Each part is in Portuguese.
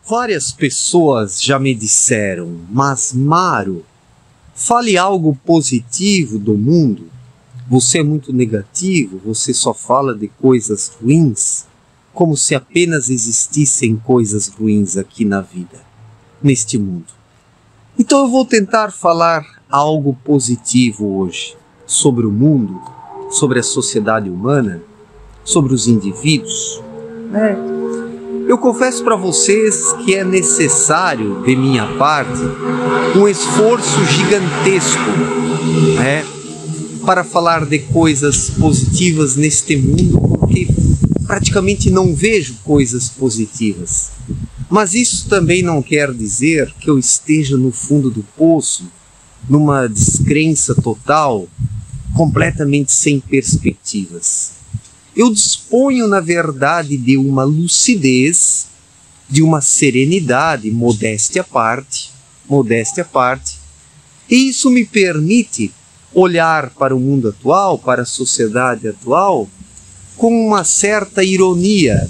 Várias pessoas já me disseram, mas Mário, fale algo positivo do mundo. Você é muito negativo, você só fala de coisas ruins, como se apenas existissem coisas ruins aqui na vida, neste mundo. Então eu vou tentar falar algo positivo hoje, sobre o mundo, sobre a sociedade humana, sobre os indivíduos. Eu confesso para vocês que é necessário, de minha parte, um esforço gigantesco, para falar de coisas positivas neste mundo, porque praticamente não vejo coisas positivas. Mas isso também não quer dizer que eu esteja no fundo do poço, numa descrença total, completamente sem perspectivas. Eu disponho, na verdade, de uma lucidez, de uma serenidade, modéstia à parte, e isso me permite olhar para o mundo atual, para a sociedade atual, com uma certa ironia,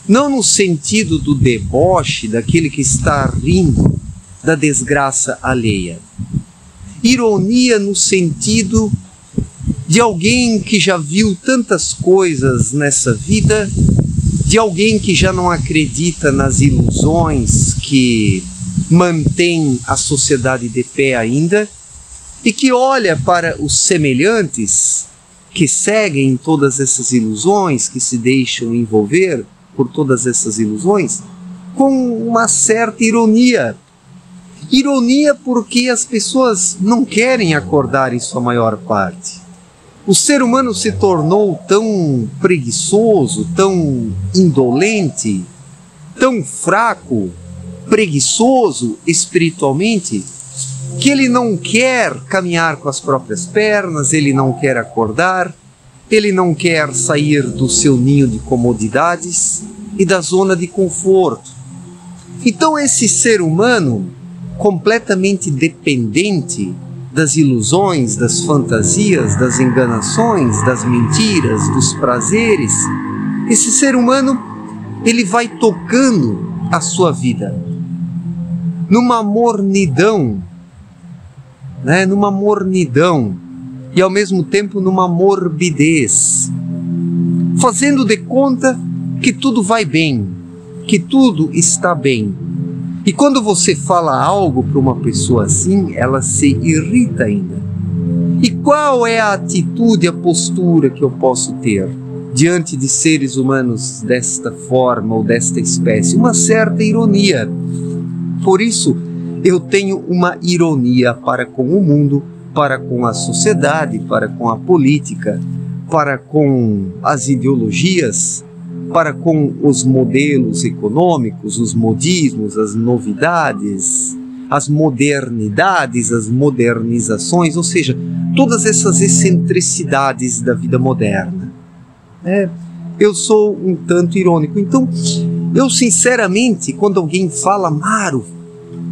não no sentido do deboche, daquele que está rindo da desgraça alheia. Ironia no sentido de alguém que já viu tantas coisas nessa vida, de alguém que já não acredita nas ilusões que mantêm a sociedade de pé ainda, e que olha para os semelhantes que seguem todas essas ilusões, que se deixam envolver por todas essas ilusões, com uma certa ironia. Ironia porque as pessoas não querem acordar em sua maior parte. O ser humano se tornou tão preguiçoso, tão indolente, tão fraco, preguiçoso espiritualmente, que ele não quer caminhar com as próprias pernas, ele não quer acordar, ele não quer sair do seu ninho de comodidades e da zona de conforto. Então esse ser humano, completamente dependente das ilusões, das fantasias, das enganações, das mentiras, dos prazeres, esse ser humano, ele vai tocando a sua vida numa mornidão, e ao mesmo tempo numa morbidez, fazendo de conta que tudo vai bem, que tudo está bem. E quando você fala algo para uma pessoa assim, ela se irrita ainda. E qual é a atitude, a postura que eu posso ter diante de seres humanos desta forma ou desta espécie? Uma certa ironia. Por isso, eu tenho uma ironia para com o mundo, para com a sociedade, para com a política, para com as ideologias, para com os modelos econômicos, os modismos, as novidades, as modernidades, as modernizações, ou seja, todas essas excentricidades da vida moderna. Eu sou um tanto irônico. Então, eu sinceramente, quando alguém fala, Mário,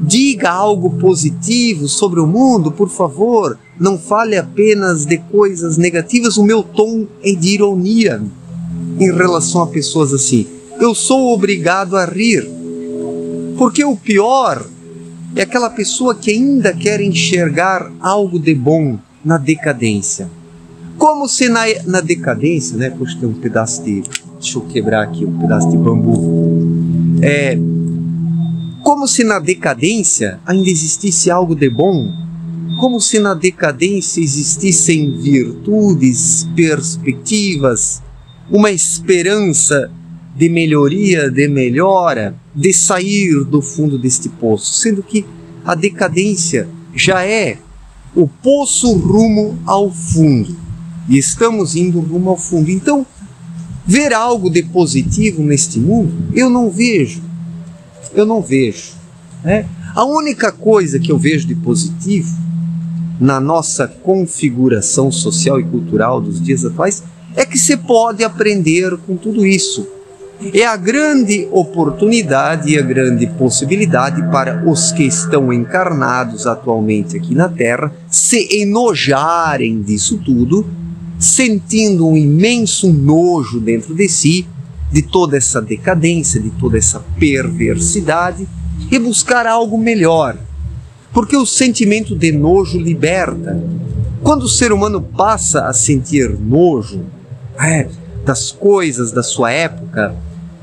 diga algo positivo sobre o mundo, por favor, não fale apenas de coisas negativas, o meu tom é de ironia em relação a pessoas assim. Eu sou obrigado a rir, porque o pior é aquela pessoa que ainda quer enxergar algo de bom na decadência. Como se na decadência, Poxa, tem um pedaço de... Deixa eu quebrar aqui um pedaço de bambu. Como se na decadência ainda existisse algo de bom. Como se na decadência existissem virtudes, perspectivas, uma esperança de melhoria, de melhora, de sair do fundo deste poço, sendo que a decadência já é o poço rumo ao fundo, e estamos indo rumo ao fundo. Então, ver algo de positivo neste mundo, eu não vejo. A única coisa que eu vejo de positivo na nossa configuração social e cultural dos dias atuais é que se pode aprender com tudo isso. É a grande oportunidade e a grande possibilidade para os que estão encarnados atualmente aqui na Terra se enojarem disso tudo, sentindo um imenso nojo dentro de si, de toda essa decadência, de toda essa perversidade e buscar algo melhor. Porque o sentimento de nojo liberta. Quando o ser humano passa a sentir nojo das coisas da sua época,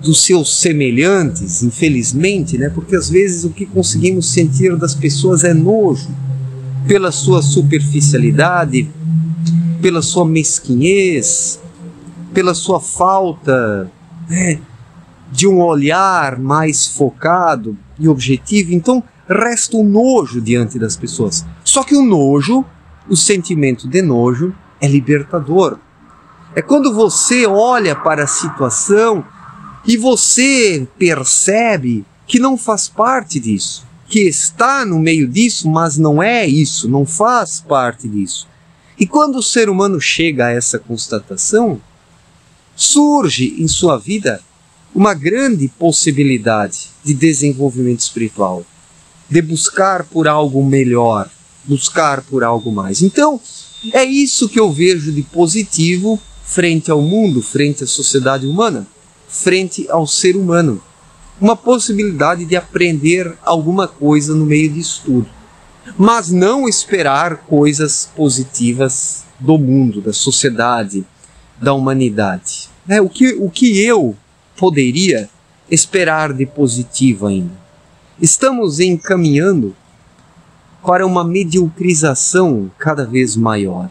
dos seus semelhantes, infelizmente, porque às vezes o que conseguimos sentir das pessoas é nojo, pela sua superficialidade, pela sua mesquinhez, pela sua falta de um olhar mais focado e objetivo. Então resta o nojo diante das pessoas. Só que o nojo, o sentimento de nojo, é libertador. É quando você olha para a situação e você percebe que não faz parte disso, que está no meio disso, mas não é isso, não faz parte disso. E quando o ser humano chega a essa constatação, surge em sua vida uma grande possibilidade de desenvolvimento espiritual, de buscar por algo melhor, buscar por algo mais. Então, é isso que eu vejo de positivo frente ao mundo, frente à sociedade humana, frente ao ser humano. Uma possibilidade de aprender alguma coisa no meio disso tudo. Mas não esperar coisas positivas do mundo, da sociedade, da humanidade. O que eu poderia esperar de positivo ainda? Estamos encaminhando para uma mediocrização cada vez maior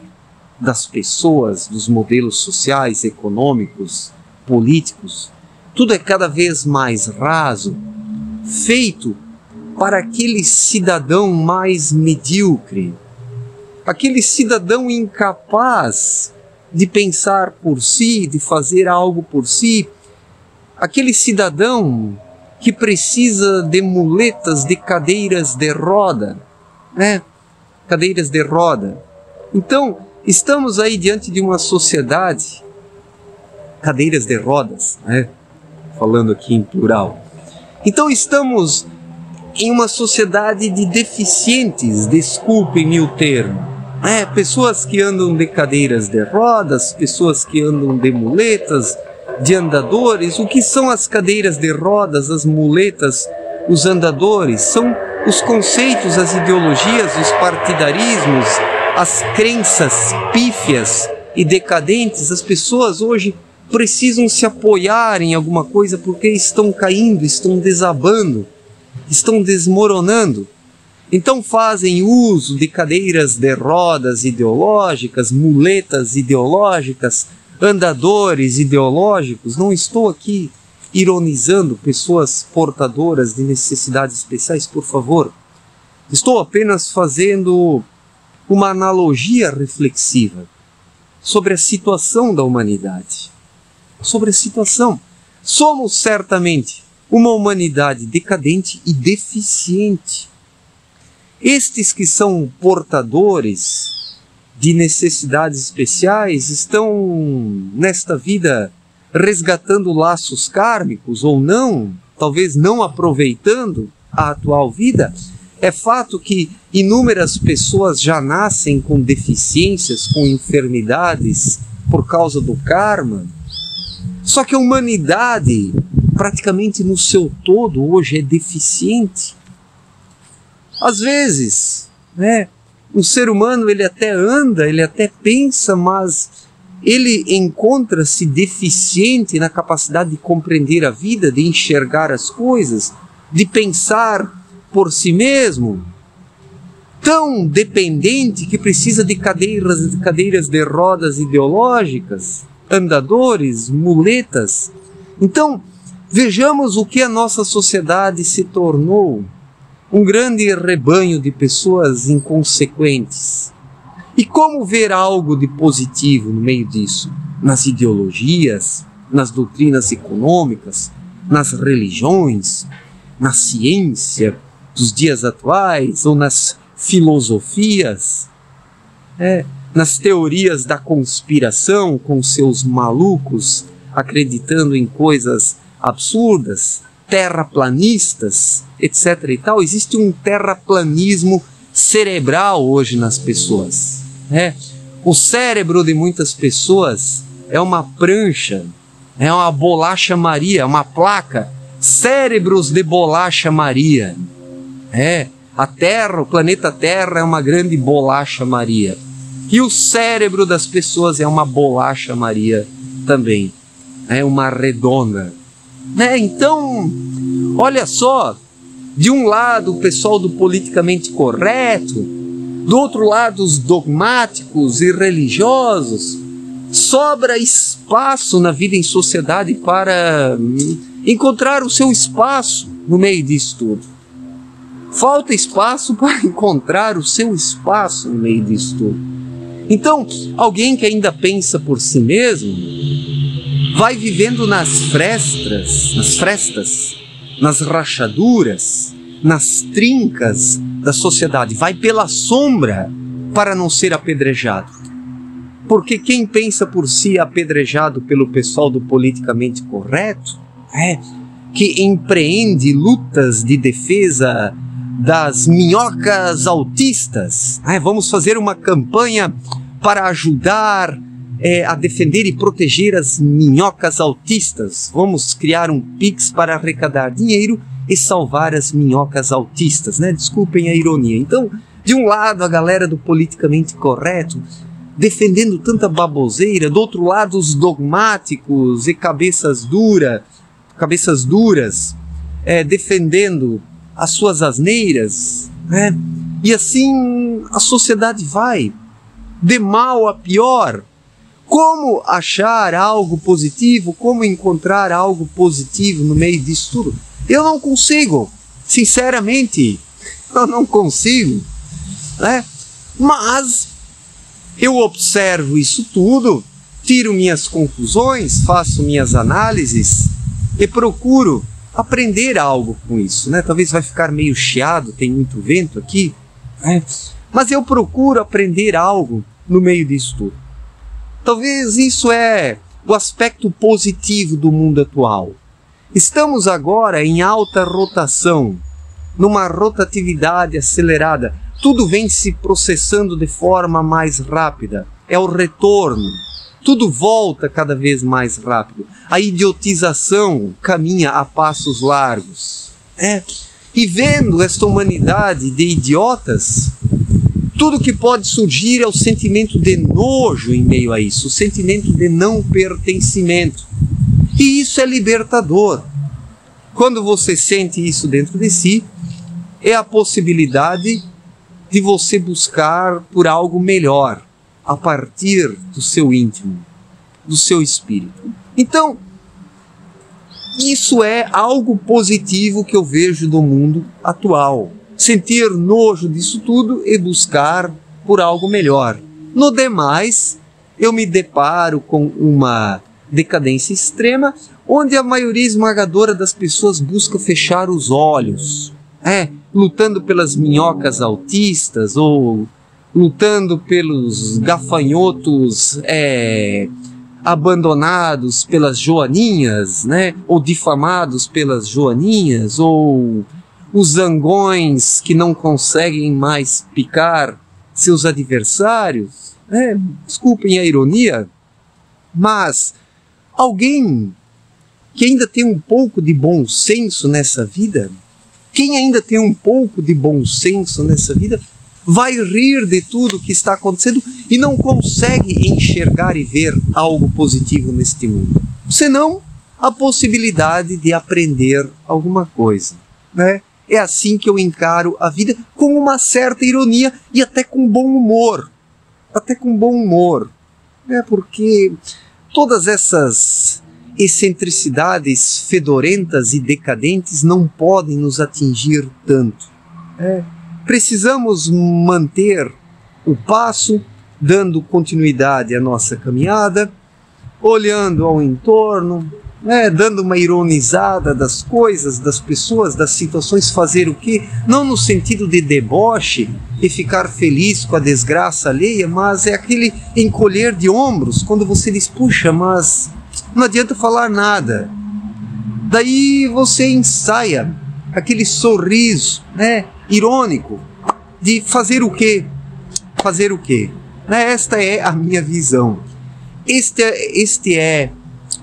das pessoas, dos modelos sociais, econômicos, políticos. Tudo é cada vez mais raso, feito para aquele cidadão mais medíocre, aquele cidadão incapaz de pensar por si, de fazer algo por si, aquele cidadão que precisa de muletas, de cadeiras de roda, cadeiras de roda. Então, estamos aí diante de uma sociedade, cadeiras de rodas, falando aqui em plural. Então estamos em uma sociedade de deficientes, desculpem-me o termo. Pessoas que andam de cadeiras de rodas, pessoas que andam de muletas, de andadores. O que são as cadeiras de rodas, as muletas, os andadores? São os conceitos, as ideologias, os partidarismos, as crenças pífias e decadentes. As pessoas hoje precisam se apoiar em alguma coisa porque estão caindo, estão desabando, estão desmoronando. Então fazem uso de cadeiras de rodas ideológicas, muletas ideológicas, andadores ideológicos. Não estou aqui ironizando pessoas portadoras de necessidades especiais, por favor. Estou apenas fazendo uma analogia reflexiva sobre a situação da humanidade. Sobre a situação. Somos certamente uma humanidade decadente e deficiente. Estes que são portadores de necessidades especiais estão nesta vida resgatando laços kármicos ou não, talvez não aproveitando a atual vida. É fato que inúmeras pessoas já nascem com deficiências, com enfermidades por causa do karma. Só que a humanidade, praticamente no seu todo, hoje é deficiente. Às vezes, o ser humano ele até anda, ele até pensa, mas ele encontra-se deficiente na capacidade de compreender a vida, de enxergar as coisas, de pensar por si mesmo. Tão dependente que precisa de cadeiras de rodas ideológicas, andadores, muletas. Então, vejamos o que a nossa sociedade se tornou. Um grande rebanho de pessoas inconsequentes. E como ver algo de positivo no meio disso? Nas ideologias, nas doutrinas econômicas, nas religiões, na ciência dos dias atuais, ou nas filosofias, nas teorias da conspiração com seus malucos, acreditando em coisas absurdas, terraplanistas, etc. e tal. Existe um terraplanismo cerebral hoje nas pessoas. O cérebro de muitas pessoas é uma prancha É uma bolacha Maria, uma placa. Cérebros de bolacha Maria. A Terra, o planeta Terra é uma grande bolacha Maria. E o cérebro das pessoas é uma bolacha Maria também. É uma redonda. Então, olha só, de um lado o pessoal do politicamente correto, do outro lado os dogmáticos e religiosos. Sobra espaço na vida em sociedade para encontrar o seu espaço no meio disso tudo. Falta espaço para encontrar o seu espaço no meio disso tudo. Então, alguém que ainda pensa por si mesmo, vai vivendo nas frestas, nas rachaduras, nas trincas da sociedade, vai pela sombra para não ser apedrejado. Porque quem pensa por si é apedrejado pelo pessoal do politicamente correto, que empreende lutas de defesa das minhocas autistas. Vamos fazer uma campanha para ajudar a defender e proteger as minhocas autistas. Vamos criar um Pix para arrecadar dinheiro e salvar as minhocas autistas, Desculpem a ironia. Então, de um lado, a galera do politicamente correto defendendo tanta baboseira, do outro lado, os dogmáticos e cabeças duras, defendendo as suas asneiras, E assim a sociedade vai, de mal a pior. Como achar algo positivo? Como encontrar algo positivo no meio disso tudo? Eu não consigo, sinceramente, eu não consigo, Mas eu observo isso tudo, tiro minhas conclusões, faço minhas análises e procuro aprender algo com isso, Talvez vai ficar meio chiado, tem muito vento aqui, mas eu procuro aprender algo no meio disso tudo. Talvez isso é o aspecto positivo do mundo atual. Estamos agora em alta rotação, numa rotatividade acelerada. Tudo vem se processando de forma mais rápida. É o retorno. Tudo volta cada vez mais rápido. A idiotização caminha a passos largos. E vendo esta humanidade de idiotas, tudo que pode surgir é o sentimento de nojo em meio a isso, o sentimento de não pertencimento. E isso é libertador. Quando você sente isso dentro de si, é a possibilidade de você buscar por algo melhor, a partir do seu íntimo, do seu espírito. Então, isso é algo positivo que eu vejo do mundo atual. Sentir nojo disso tudo e buscar por algo melhor. No demais, eu me deparo com uma decadência extrema, onde a maioria esmagadora das pessoas busca fechar os olhos, lutando pelas minhocas autistas ou lutando pelos gafanhotos abandonados pelas joaninhas, ou difamados pelas joaninhas, ou os zangões que não conseguem mais picar seus adversários. Desculpem a ironia, mas alguém que ainda tem um pouco de bom senso nessa vida, quem ainda tem um pouco de bom senso nessa vida, vai rir de tudo que está acontecendo e não consegue enxergar e ver algo positivo neste mundo. Senão a possibilidade de aprender alguma coisa, É assim que eu encaro a vida, com uma certa ironia e até com bom humor. Porque todas essas excentricidades fedorentas e decadentes não podem nos atingir tanto. Precisamos manter o passo, dando continuidade à nossa caminhada, olhando ao entorno, dando uma ironizada das coisas, das pessoas, das situações, fazer o quê? Não no sentido de deboche e ficar feliz com a desgraça alheia, mas é aquele encolher de ombros, quando você diz, puxa, mas não adianta falar nada. Daí você ensaia aquele sorriso, irônico, de fazer o quê? Esta é a minha visão. Este é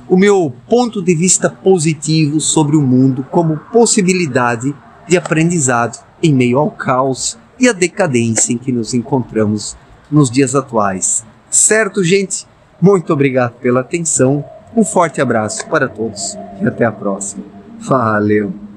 o meu ponto de vista positivo sobre o mundo como possibilidade de aprendizado em meio ao caos e à decadência em que nos encontramos nos dias atuais. Certo, gente? Muito obrigado pela atenção, um forte abraço para todos e até a próxima. Valeu!